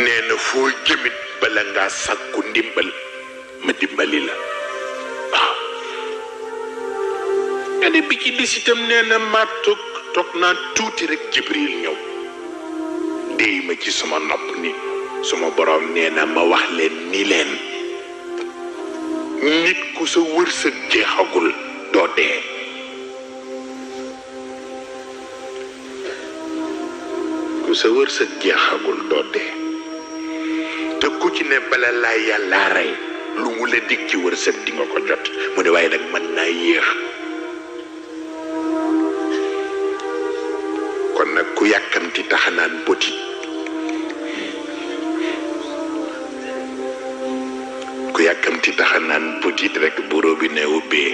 nee na foo jëmit bala ngaa sàkku ndimbal ma dimbali la waaw nga ne bi ci des itam nee na ma toog naa tuuti rek Jibril ñëw déy ma ci sama nopp ni suma borom nee na ma wax leen ni leen nit ku sa wërsëg jeexagul doo dee ku sa wërsëg jeexagul doo dee te ku ci ne bala laa yàlla rey lu mu la dig ci wërsëg di nga ko jot mu ne waaye nag mën naa yéex kon nag ku yàkkamti taxanaan botit ku yàkkamti taxanaan botit rek bu robinet ubbee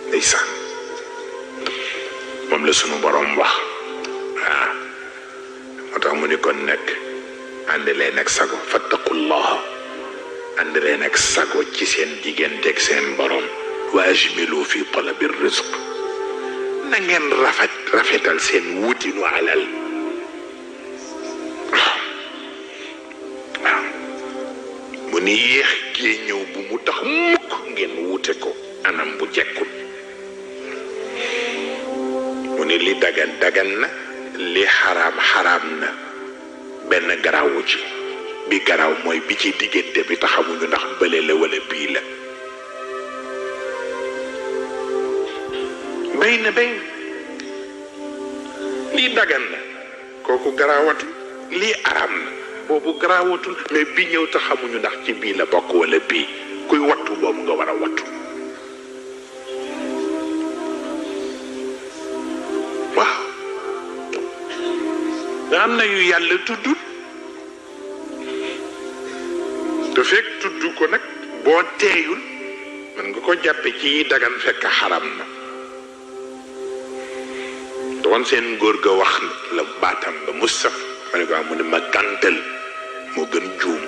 ndeysaan moom la sunu borom wax waaw moo tax mu ni kon nag ànd leen ak sago fattaqullah ànd leen ak sago ci seen digganteeg seen borom wa ajmilu fi talabi rizq na ngeen rafetal seen wutinu alal waaw mu ni yéex gee ñëw bu mu tax mukk ngeen wute ko anam bu jekkul mu ni li dagan dagan na li xaraam xaraam na benn garaawu ci bi garaaw mooy bi ci diggante bi taxamuñu ndax bële la wala bii la bay na lii dagan na kooku garaawatul lii araam na boobu garaawatul mais bi ñëw te xamuñu ndax ci bii la bokk wala bii kuy wattu boobu nga war a wattu waaw nga am na yu yàlla tuddul te fekk tudd ko nag boo teeyul mën nga ko jàppe ci yi dagan fekk xaram na doon seen góor ga wax la baatam ba mu saf ma ne ko mu ne ma gàntal moo gën juum